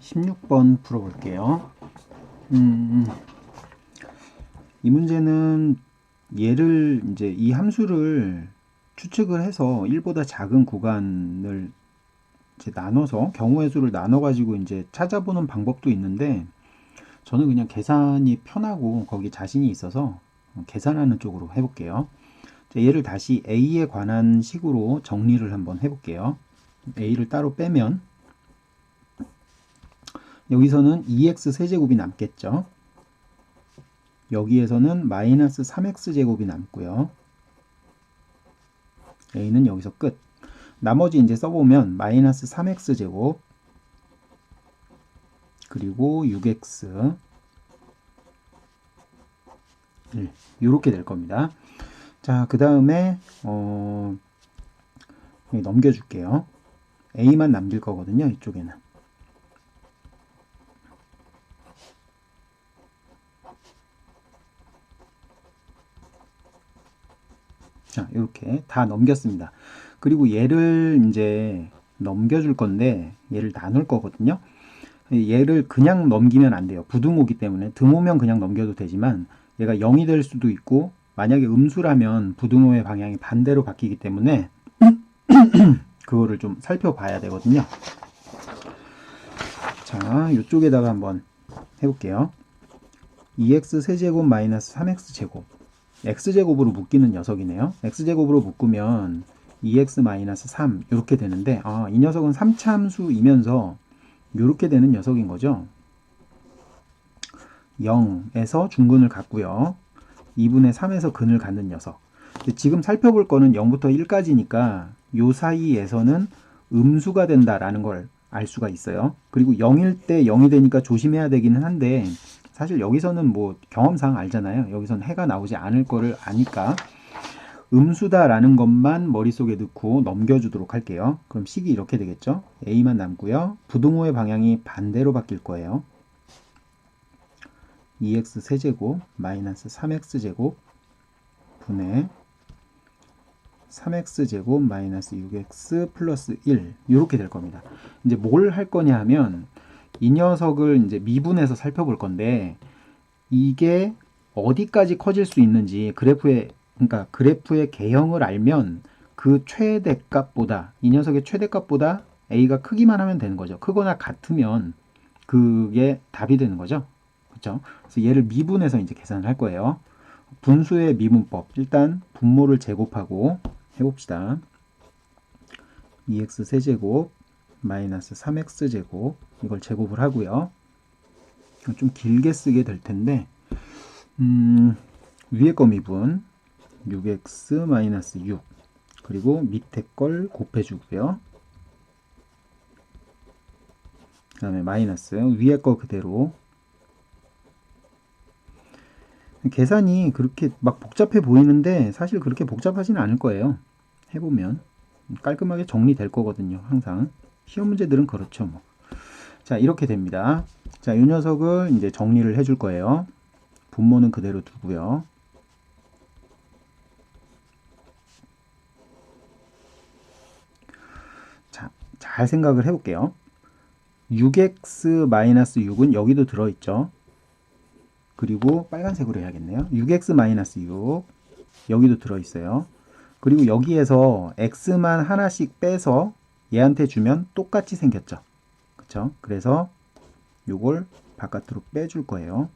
16번 풀어볼게요. 이 문제는 얘를 이제 이 함수를 추측을 해서 1보다 작은 구간을 이제 나눠서 경우의 수를 나눠 가지고 이제 찾아보는 방법도 있는데 저는 그냥 계산이 편하고 거기 자신이 있어서 계산하는 쪽으로 해볼게요. 얘를 다시 A에 관한 식으로 정리를 한번 해볼게요. A를 따로 빼면 여기서는 2x 세제곱이 남겠죠. 여기에서는 마이너스 3x 제곱이 남고요. A는 여기서 끝. 나머지 이제 써보면 마이너스 3x 제곱 그리고 6x 이렇게 될 겁니다. 자, 그 다음에 넘겨줄게요. A만 남길 거거든요. 이쪽에는. 자, 이렇게 다 넘겼습니다. 그리고 얘를 이제 넘겨줄 건데 얘를 나눌 거거든요. 얘를 그냥 넘기면 안 돼요. 부등호기 때문에 등호면 그냥 넘겨도 되지만 얘가 0이 될 수도 있고 만약에 음수라면 부등호의 방향이 반대로 바뀌기 때문에 그거를 좀 살펴봐야 되거든요. 자, 이쪽에다가 한번 해볼게요. 2x 세제곱 마이너스 3x 제곱 x제곱으로 묶이는 녀석이네요. x제곱으로 묶으면 2x 마이너스 3 이렇게 되는데 이 녀석은 3차함수이면서 이렇게 되는 녀석인 거죠. 0에서 중근을 갖고요. 2분의 3에서 근을 갖는 녀석. 지금 살펴볼 거는 0부터 1까지니까 요 사이에서는 음수가 된다라는 걸 알 수가 있어요. 그리고 0일 때 0이 되니까 조심해야 되기는 한데 사실 여기서는 뭐 경험상 알잖아요. 여기서는 해가 나오지 않을 거를 아니까 음수다라는 것만 머릿속에 넣고 넘겨주도록 할게요. 그럼 식이 이렇게 되겠죠. A만 남고요. 부등호의 방향이 반대로 바뀔 거예요. 2x 세제곱 마이너스 3x 제곱 분의 3x 제곱 마이너스 6x 플러스 1 이렇게 될 겁니다. 이제 뭘 할 거냐 하면 이 녀석을 이제 미분해서 살펴볼 건데 이게 어디까지 커질 수 있는지 그러니까 그래프의 개형을 알면 그 최대값보다 이 녀석의 최대값보다 A가 크기만 하면 되는 거죠. 크거나 같으면 그게 답이 되는 거죠. 그렇죠? 그래서 얘를 미분해서 이제 계산을 할 거예요. 분수의 미분법. 일단 분모를 제곱하고 해봅시다. 2x 세제곱 마이너스 3x 제곱 이걸 제곱을 하고요. 좀 길게 쓰게 될 텐데 위에 거 미분 6x 마이너스 6 그리고 밑에 걸 곱해주고요. 그 다음에 마이너스 위에 거 그대로. 계산이 그렇게 막 복잡해 보이는데 사실 그렇게 복잡하지는 않을 거예요. 해보면 깔끔하게 정리될 거거든요. 항상 시험 문제들은 그렇죠. 뭐. 자, 이렇게 됩니다. 자, 이 녀석을 이제 정리를 해줄 거예요. 분모는 그대로 두고요. 자, 잘 생각을 해볼게요. 6x-6은 여기도 들어있죠. 그리고 빨간색으로 해야겠네요. 6x-6 여기도 들어있어요. 그리고 여기에서 x만 하나씩 빼서 얘한테 주면 똑같이 생겼죠. 그쵸? 그래서 요걸 바깥으로 빼줄 거예요.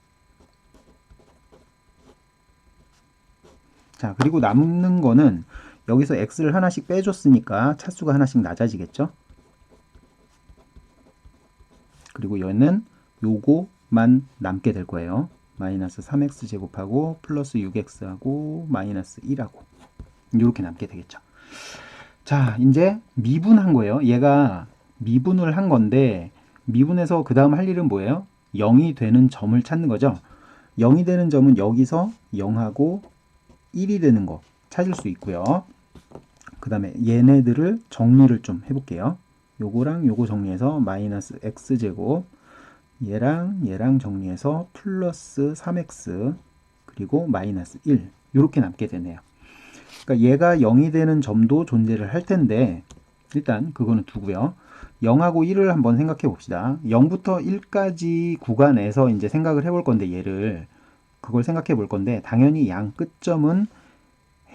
자, 그리고 남는 거는 여기서 x를 하나씩 빼줬으니까 차수가 하나씩 낮아지겠죠? 그리고 얘는 요거만 남게 될 거예요. 마이너스 3x 제곱하고 플러스 6x하고 마이너스 1하고 이렇게 남게 되겠죠. 자, 이제 미분한 거예요. 얘가 미분을 한 건데 미분해서 그 다음 할 일은 뭐예요? 0이 되는 점을 찾는 거죠. 0이 되는 점은 여기서 0하고 1이 되는 거 찾을 수 있고요. 그 다음에 얘네들을 정리를 좀 해볼게요. 요거랑 요거 정리해서 마이너스 x제곱 얘랑 정리해서 플러스 3x 그리고 마이너스 1 이렇게 남게 되네요. 그러니까 얘가 0이 되는 점도 존재를 할 텐데 일단 그거는 두고요. 0하고 1을 한번 생각해 봅시다. 0부터 1까지 구간에서 이제 생각을 해볼 건데 얘를 그걸 생각해 볼 건데 당연히 양 끝점은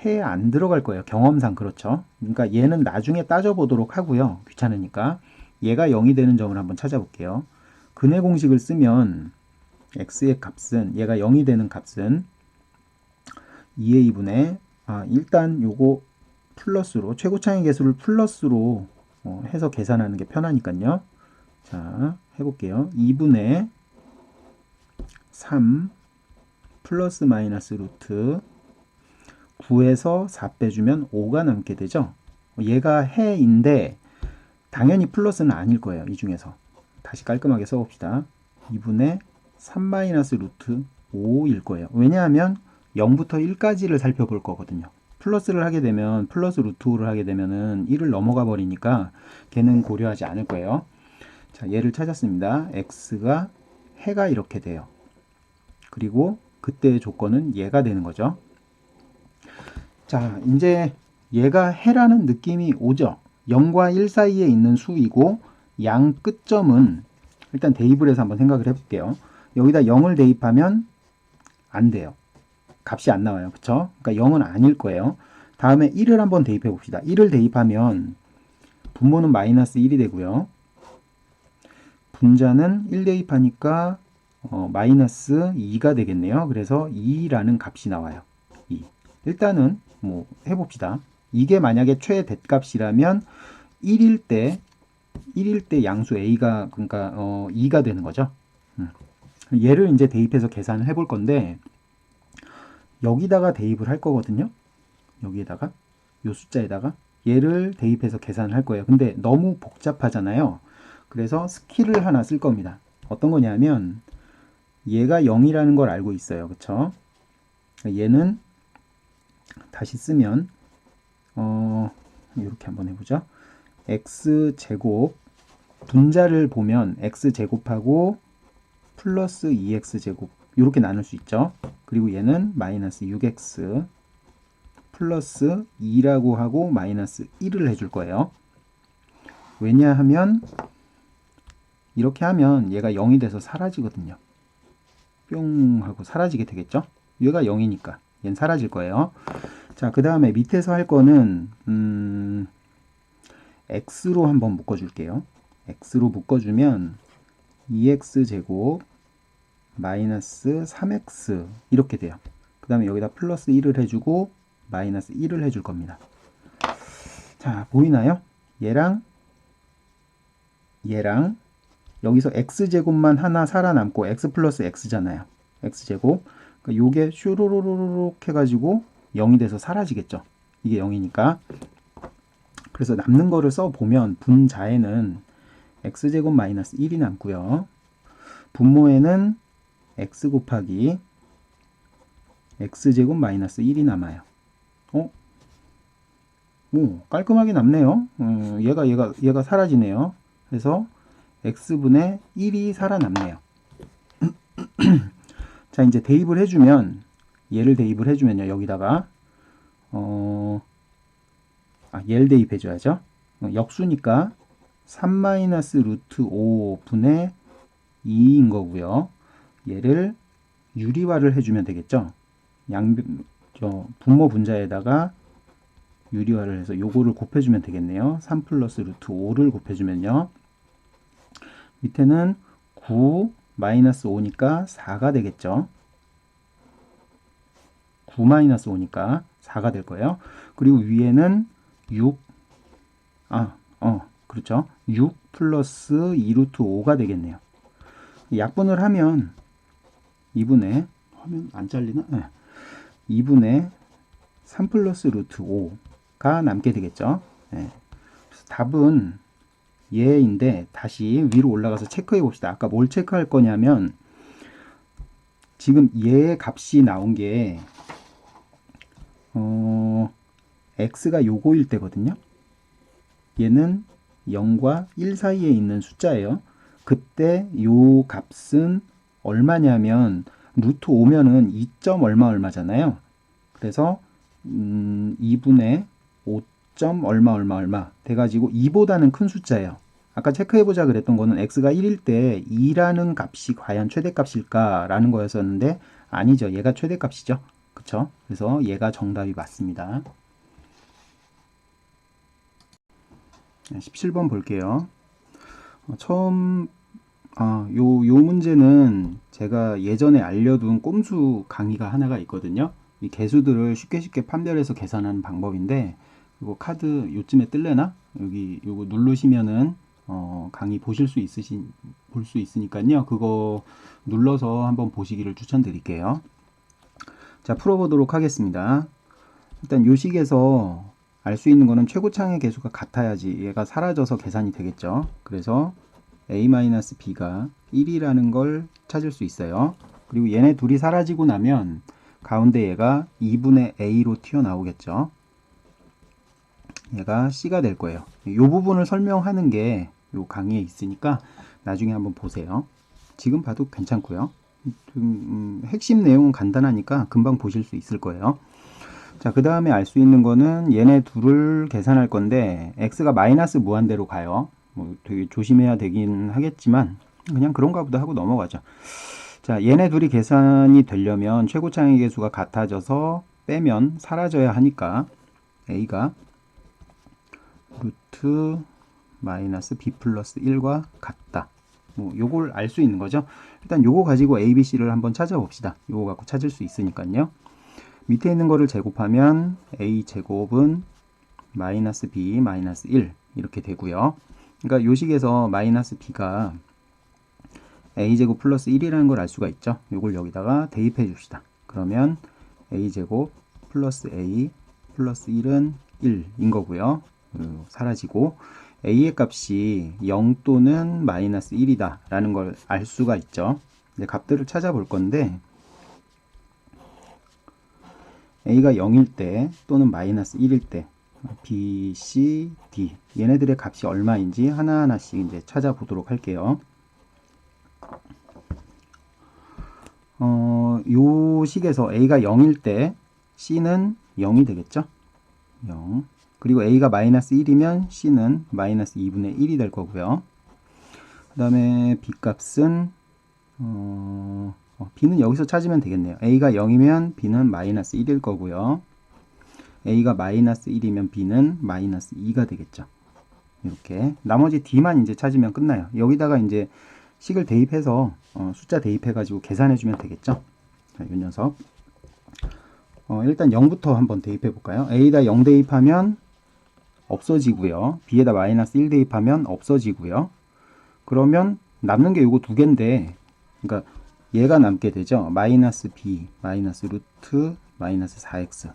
해에 안 들어갈 거예요. 경험상 그렇죠. 그러니까 얘는 나중에 따져보도록 하고요. 귀찮으니까 얘가 0이 되는 점을 한번 찾아볼게요. 근해 공식을 쓰면 x의 값은 얘가 0이 되는 값은 2a분의 일단 요거 플러스로 최고차의 개수를 플러스로 해서 계산하는 게 편하니까요. 자 해볼게요. 2분의 3 플러스 마이너스 루트 9에서 4 빼주면 5가 남게 되죠. 얘가 해인데 당연히 플러스는 아닐 거예요. 이 중에서 다시 깔끔하게 써봅시다. 2분의 3 마이너스 루트 5일 거예요. 왜냐하면 0부터 1까지를 살펴볼 거거든요. 플러스를 하게 되면 플러스 루트 5를 하게 되면은 1을 넘어가 버리니까 걔는 고려하지 않을 거예요. 자, 얘를 찾았습니다. x가 해가 이렇게 돼요. 그리고 그때의 조건은 얘가 되는 거죠. 자, 이제 얘가 해라는 느낌이 오죠. 0과 1 사이에 있는 수이고 양 끝점은 일단 대입을 해서 한번 생각을 해볼게요. 여기다 0을 대입하면 안 돼요. 값이 안 나와요. 그쵸? 그러니까 0은 아닐 거예요. 다음에 1을 한번 대입해 봅시다. 1을 대입하면 분모는 마이너스 1이 되고요. 분자는 1 대입하니까 마이너스 2가 되겠네요. 그래서 2라는 값이 나와요. 2. 일단은 뭐 해봅시다. 이게 만약에 최대값이라면 1일 때 양수 a가 그러니까 2가 되는 거죠. 얘를 이제 대입해서 계산을 해볼 건데 여기다가 대입을 할 거거든요. 여기에다가 요 숫자에다가 얘를 대입해서 계산을 할 거예요. 근데 너무 복잡하잖아요. 그래서 스킬을 하나 쓸 겁니다. 어떤 거냐면 얘가 0이라는 걸 알고 있어요. 그쵸? 얘는 다시 쓰면 이렇게 한번 해보죠. x제곱 분자를 보면 x제곱하고 플러스 2x제곱 이렇게 나눌 수 있죠. 그리고 얘는 마이너스 6x 플러스 2라고 하고 마이너스 1을 해줄 거예요. 왜냐하면 이렇게 하면 얘가 0이 돼서 사라지거든요. 뿅 하고 사라지게 되겠죠. 얘가 0이니까 얘는 사라질 거예요. 자, 그 다음에 밑에서 할 거는 x로 한번 묶어줄게요. x로 묶어주면 2x제곱 마이너스 3x 이렇게 돼요. 그 다음에 여기다 플러스 1을 해주고 마이너스 1을 해줄 겁니다. 자, 보이나요? 얘랑 여기서 x제곱만 하나 살아남고 x 플러스 x잖아요. x제곱. 그러니까 요게 슈루루루룩 해가지고 0이 돼서 사라지겠죠. 이게 0이니까. 그래서 남는 거를 써보면 분자에는 x제곱 마이너스 1이 남고요. 분모에는 x 곱하기 x제곱 마이너스 1이 남아요. 오, 깔끔하게 남네요. 얘가 사라지네요. 그래서 x분의 1이 살아남네요. 자, 이제 대입을 해주면 얘를 대입을 해주면요. 여기다가 얘를 대입해줘야죠. 역수니까 3 마이너스 루트 5분의 2인 거고요. 얘를 유리화를 해주면 되겠죠. 분모 분자에다가 유리화를 해서 요거를 곱해주면 되겠네요. 3 플러스 루트 5를 곱해주면요. 밑에는 9 마이너스 5니까 4가 되겠죠. 9 마이너스 5니까 4가 될 거예요. 그리고 위에는 6 그렇죠. 6 플러스 2루트 5가 되겠네요. 약분을 하면 2분의 화면 안 잘리나? 네. 2분의 3 플러스 루트 5가 남게 되겠죠. 네. 그래서 답은 얘인데 다시 위로 올라가서 체크해 봅시다. 아까 뭘 체크할 거냐면 지금 얘의 값이 나온 게 x가 요거일 때거든요. 얘는 0과 1 사이에 있는 숫자예요. 그때 요 값은 얼마냐면 루트 5면은 2. 얼마잖아요. 그래서 2분의 5. 얼마 돼가지고 2보다는 큰 숫자예요. 아까 체크해보자 그랬던 거는 x가 1일 때 2라는 값이 과연 최대값일까 라는 거였었는데 아니죠. 얘가 최대값이죠. 그쵸? 그래서 얘가 정답이 맞습니다. 17번 볼게요. 요 문제는 제가 예전에 알려둔 꼼수 강의가 하나가 있거든요. 이 개수들을 쉽게 판별해서 계산하는 방법인데, 이거 카드 요쯤에 뜰래나? 여기 요거 누르시면은 강의 볼 수 있으니까요. 그거 눌러서 한번 보시기를 추천드릴게요. 자, 풀어보도록 하겠습니다. 일단 요 식에서 알 수 있는 거는 최고창의 개수가 같아야지 얘가 사라져서 계산이 되겠죠. 그래서 a-b가 1이라는 걸 찾을 수 있어요. 그리고 얘네 둘이 사라지고 나면 가운데 얘가 2분의 a로 튀어나오겠죠. 얘가 c가 될 거예요. 이 부분을 설명하는 게 요 강의에 있으니까 나중에 한번 보세요. 지금 봐도 괜찮고요. 핵심 내용은 간단하니까 금방 보실 수 있을 거예요. 자, 그 다음에 알 수 있는 거는 얘네 둘을 계산할 건데 x가 마이너스 무한대로 가요. 뭐 되게 조심해야 되긴 하겠지만 그냥 그런가 보다 하고 넘어가죠. 자, 얘네 둘이 계산이 되려면 최고창의 개수가 같아져서 빼면 사라져야 하니까 a가 루트 마이너스 b 플러스 1과 같다. 뭐 요걸 알 수 있는 거죠. 일단 요거 가지고 a, b, c를 한번 찾아봅시다. 요거 갖고 찾을 수 있으니까요. 밑에 있는 거를 제곱하면 a 제곱은 마이너스 b 마이너스 1 이렇게 되고요. 그러니까 요 식에서 마이너스 b가 a 제곱 플러스 1이라는 걸 알 수가 있죠. 요걸 여기다가 대입해 줍시다. 그러면 a 제곱 플러스 a 플러스 1은 1인 거고요. 사라지고 a의 값이 0 또는 마이너스 1이다 라는 걸 알 수가 있죠. 이제 값들을 찾아볼 건데 a가 0일 때 또는 마이너스 1일 때 b, c, d 얘네들의 값이 얼마인지 하나하나씩 이제 찾아보도록 할게요. 요 식에서 a가 0일 때 c는 0이 되겠죠. 0. 그리고 a가 마이너스 1이면 c는 마이너스 2분의 1이 될 거고요. 그 다음에 b 값은 b는 여기서 찾으면 되겠네요. a가 0이면 b는 마이너스 1일 거고요. a가 마이너스 1이면 b는 마이너스 2가 되겠죠. 이렇게 나머지 d만 이제 찾으면 끝나요. 여기다가 이제 식을 대입해서 숫자 대입해 가지고 계산해 주면 되겠죠. 자, 이 녀석 일단 0부터 한번 대입해 볼까요? a에다 0 대입하면 없어지고요. b에다 마이너스 1 대입하면 없어지고요. 그러면 남는 게 요거 두 개인데, 그러니까 얘가 남게 되죠. 마이너스 b 마이너스 루트 마이너스 4x.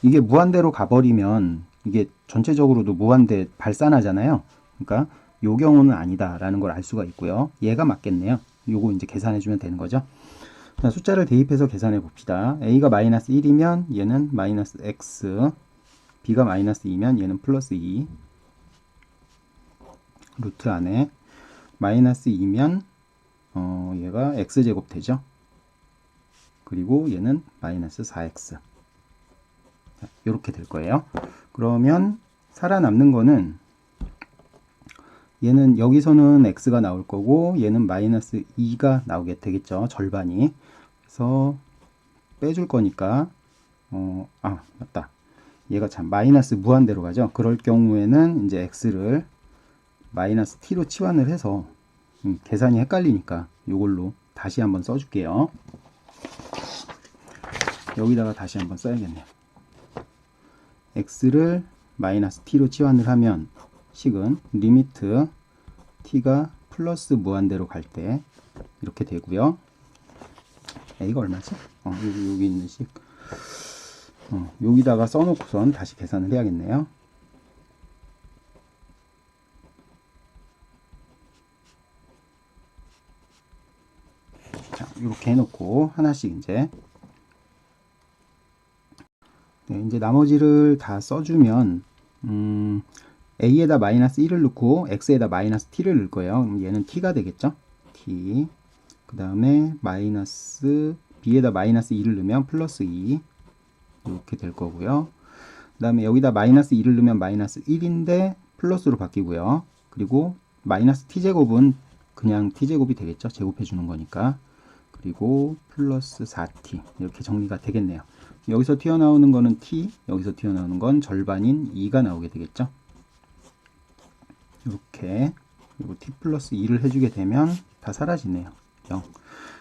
이게 무한대로 가버리면 이게 전체적으로도 무한대 발산하잖아요. 그러니까 요 경우는 아니다라는 걸 알 수가 있고요. 얘가 맞겠네요. 요거 이제 계산해 주면 되는 거죠. 자, 숫자를 대입해서 계산해 봅시다. a가 마이너스 1이면 얘는 마이너스 x, b가 마이너스 2면 얘는 플러스 2, 루트 안에 마이너스 2면 얘가 x제곱 되죠. 그리고 얘는 마이너스 4x. 이렇게 될 거예요. 그러면 살아남는 거는 얘는 여기서는 x가 나올 거고 얘는 마이너스 2가 나오게 되겠죠. 절반이. 그래서 빼줄 거니까 맞다. 얘가 참 마이너스 무한대로 가죠. 그럴 경우에는 이제 x를 마이너스 t로 치환을 해서 계산이 헷갈리니까 이걸로 다시 한번 써줄게요. 여기다가 다시 한번 써야겠네요. x를 마이너스 t로 치환을 하면 식은 리미트 t가 플러스 무한대로 갈 때 이렇게 되고요. a가 얼마지? 여기 있는 식 여기다가 써놓고선 다시 계산을 해야겠네요. 자, 이렇게 해놓고 하나씩 이제 이제 나머지를 다 써주면 a에다 마이너스 1을 넣고 x에다 마이너스 t를 넣을 거예요. 그럼 얘는 t가 되겠죠. t. 그 다음에 마이너스 b에다 마이너스 2를 넣으면 플러스 2 이렇게 될 거고요. 그 다음에 여기다 마이너스 2를 넣으면 마이너스 1인데 플러스로 바뀌고요. 그리고 마이너스 t제곱은 그냥 t제곱이 되겠죠. 제곱해 주는 거니까. 그리고 플러스 4t 이렇게 정리가 되겠네요. 여기서 튀어나오는 거는 t, 여기서 튀어나오는 건 절반인 2가 나오게 되겠죠. 이렇게. 그리고 t 플러스 2를 해주게 되면 다 사라지네요. 0.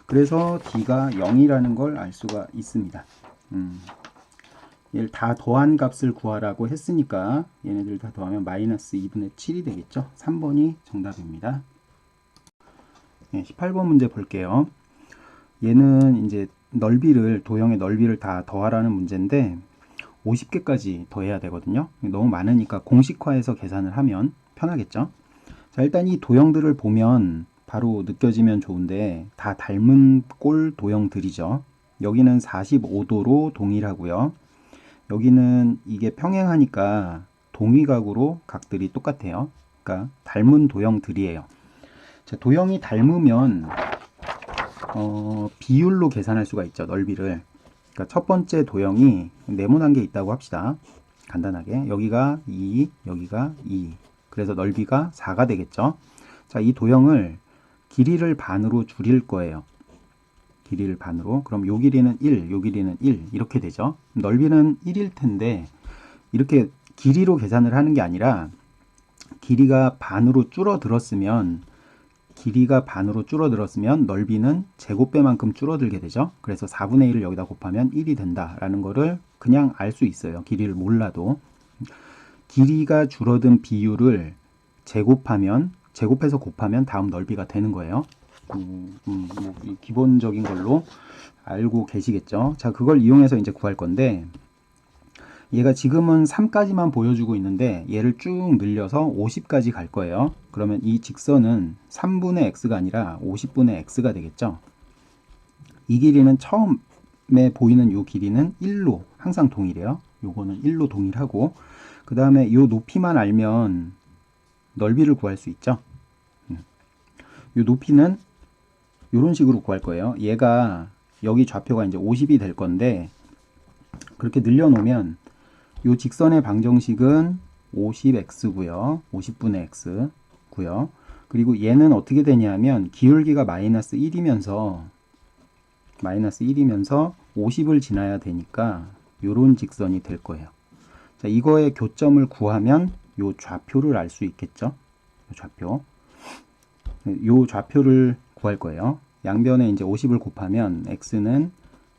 그래서 d가 0이라는 걸 알 수가 있습니다. 얘를 다 더한 값을 구하라고 했으니까 얘네들 다 더하면 마이너스 2분의 7이 되겠죠. 3번이 정답입니다. 네, 18번 문제 볼게요. 얘는 이제 넓이를, 도형의 넓이를 다 더하라는 문제인데 50개까지 더해야 되거든요. 너무 많으니까 공식화해서 계산을 하면 편하겠죠. 자, 일단 이 도형들을 보면 바로 느껴지면 좋은데 다 닮은 꼴 도형들이죠. 여기는 45도로 동일하고요. 여기는 이게 평행하니까 동위각으로 각들이 똑같아요. 그러니까 닮은 도형들이에요. 자, 도형이 닮으면 비율로 계산할 수가 있죠. 넓이를. 그러니까 첫 번째 도형이 네모난 게 있다고 합시다. 간단하게. 여기가 2, 여기가 2. 그래서 넓이가 4가 되겠죠. 자, 이 도형을 길이를 반으로 줄일 거예요. 길이를 반으로. 그럼 요 길이는 1, 요 길이는 1 이렇게 되죠. 넓이는 1일 텐데 이렇게 길이로 계산을 하는 게 아니라 길이가 반으로 줄어들었으면 넓이는 제곱배만큼 줄어들게 되죠. 그래서 4분의 1을 여기다 곱하면 1이 된다라는 거를 그냥 알 수 있어요. 길이를 몰라도. 길이가 줄어든 비율을 제곱해서 곱하면 다음 넓이가 되는 거예요. 뭐 기본적인 걸로 알고 계시겠죠. 자, 그걸 이용해서 이제 구할 건데 얘가 지금은 3까지만 보여주고 있는데 얘를 쭉 늘려서 50까지 갈 거예요. 그러면 이 직선은 3분의 x가 아니라 50분의 x가 되겠죠. 이 길이는 처음에 보이는 이 길이는 1로 항상 동일해요. 요거는 1로 동일하고 그 다음에 이 높이만 알면 넓이를 구할 수 있죠. 이 높이는 이런 식으로 구할 거예요. 얘가 여기 좌표가 이제 50이 될 건데 그렇게 늘려놓으면 이 직선의 방정식은 50x고요. 50분의 x고요. 그리고 얘는 어떻게 되냐면 기울기가 마이너스 1이면서 50을 지나야 되니까 이런 직선이 될 거예요. 자, 이거의 교점을 구하면 이 좌표를 알 수 있겠죠. 이 좌표를 구할 거예요. 양변에 이제 50을 곱하면 x는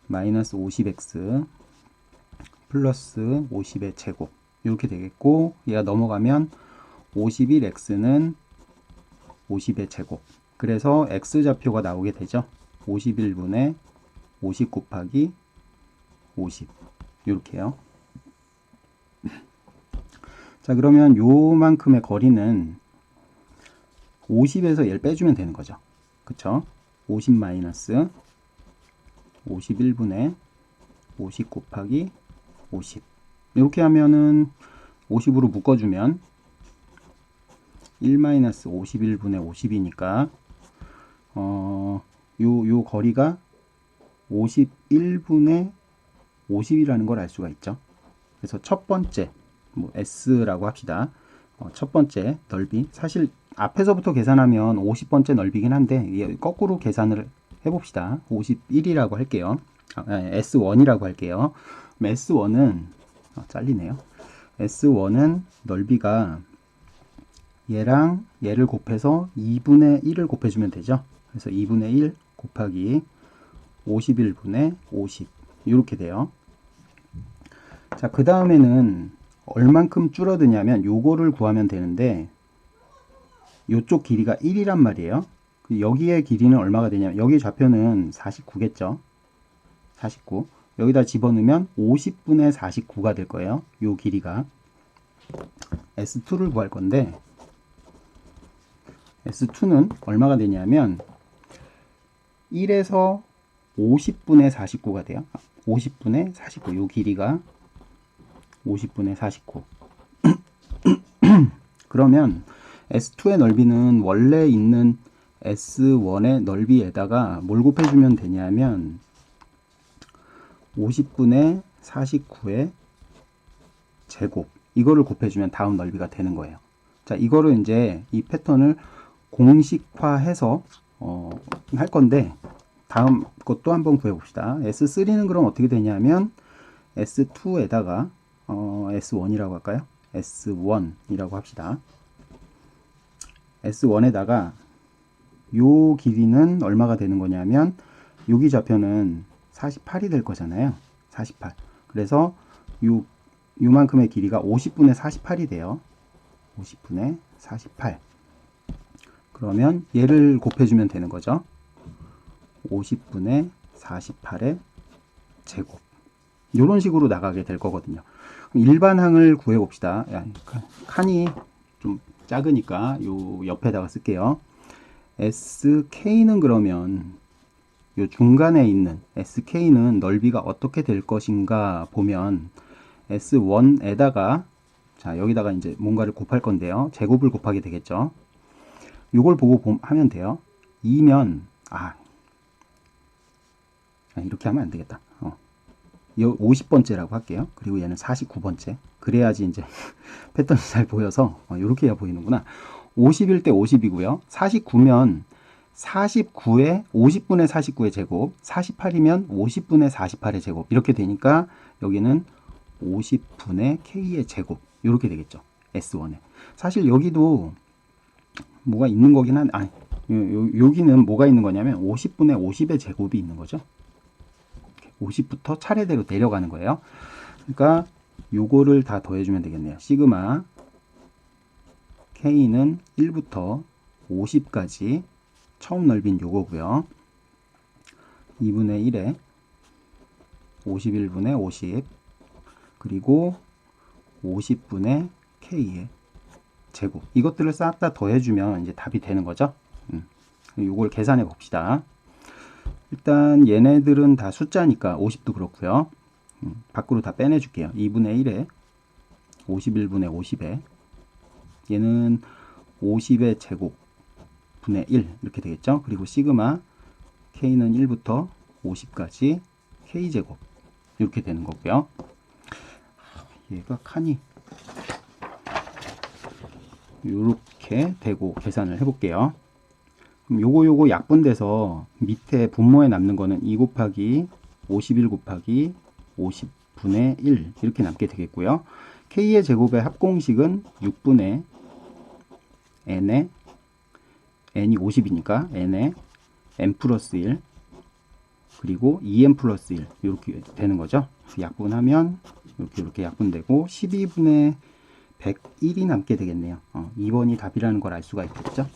마이너스 50x 플러스 50의 제곱 이렇게 되겠고 얘가 넘어가면 51x는 50의 제곱 그래서 x좌표가 나오게 되죠. 51분의 50 곱하기 50 이렇게요. 자, 그러면 요만큼의 거리는 50에서 얘를 빼주면 되는 거죠. 그쵸? 50 마이너스 51분의 50 곱하기 50 이렇게 하면은 50으로 묶어주면 1 마이너스 51분의 50이니까 요 거리가 51분의 50이라는 걸 알 수가 있죠. 그래서 첫 번째 뭐 S라고 합시다. 첫 번째 넓이 사실 앞에서부터 계산하면 50번째 넓이긴 한데 거꾸로 계산을 해봅시다. 51이라고 할게요. S1이라고 할게요. S1은 잘리네요. S1은 넓이가 얘랑 얘를 곱해서 2분의 1을 곱해주면 되죠. 그래서 2분의 1 곱하기 51분의 50 이렇게 돼요. 자, 그 다음에는 얼만큼 줄어드냐면 요거를 구하면 되는데 요쪽 길이가 1이란 말이에요. 여기의 길이는 얼마가 되냐면 여기 좌표는 49겠죠. 49 여기다 집어넣으면 50분의 49가 될 거예요. 요 길이가 S2를 구할 건데 S2는 얼마가 되냐면 1에서 50분의 49가 돼요. 50분의 49 요 길이가 50분의 49 그러면 S2의 넓이는 원래 있는 S1의 넓이에다가 뭘 곱해주면 되냐면 50분의 49의 제곱 이거를 곱해주면 다음 넓이가 되는 거예요. 자, 이거를 이제 이 패턴을 공식화해서 할 건데 다음 것도 한번 구해봅시다. S3는 그럼 어떻게 되냐면 S2에다가 S1이라고 할까요? S1이라고 합시다. S1에다가 요 길이는 얼마가 되는 거냐면 여기 좌표는 48이 될 거잖아요. 48. 그래서 요만큼의 길이가 50분의 48이 돼요. 50분의 48. 그러면 얘를 곱해주면 되는 거죠. 50분의 48의 제곱. 이런 식으로 나가게 될 거거든요. 일반항을 구해봅시다. 칸이 좀 작으니까 요 옆에다가 쓸게요. SK는 그러면 요 중간에 있는 SK는 넓이가 어떻게 될 것인가 보면 S1에다가 자, 여기다가 이제 뭔가를 곱할 건데요. 제곱을 곱하게 되겠죠. 요걸 보고 하면 돼요. 2면 이렇게 하면 안 되겠다. 50번째라고 할게요. 그리고 얘는 49번째. 그래야지 이제 패턴이 잘 보여서 이렇게 해야 보이는구나. 50일 때 50이고요. 49면 49에 50분의 49의 제곱, 48이면 50분의 48의 제곱 이렇게 되니까 여기는 50분의 K의 제곱 이렇게 되겠죠. S1에. 사실 여기도 뭐가 있는 거긴 한 여기는 뭐가 있는 거냐면 50분의 50의 제곱이 있는 거죠. 50부터 차례대로 내려가는 거예요. 그러니까 요거를 다 더해주면 되겠네요. 시그마 K는 1부터 50까지 처음 넓이는 요거고요. 2분의 1에 51분의 50 그리고 50분의 K의 제곱 이것들을 싹 다 더해주면 이제 답이 되는 거죠. 요걸 계산해 봅시다. 일단 얘네들은 다 숫자니까 50도 그렇고요. 밖으로 다 빼내줄게요. 2분의 1에 51분의 50에 얘는 50의 제곱 분의 1 이렇게 되겠죠. 그리고 시그마 K는 1부터 50까지 K제곱 이렇게 되는 거고요. 얘가 칸이 이렇게 되고 계산을 해볼게요. 그럼 요거 약분돼서 밑에 분모에 남는 거는 2 곱하기 51 곱하기 50분의 1 이렇게 남게 되겠고요. K의 제곱의 합공식은 6분의 n에 n이 50이니까 n에 n 플러스 1 그리고 2n 플러스 1 이렇게 되는 거죠. 약분하면 이렇게 약분되고 12분의 101이 남게 되겠네요. 2번이 답이라는 걸 알 수가 있겠죠.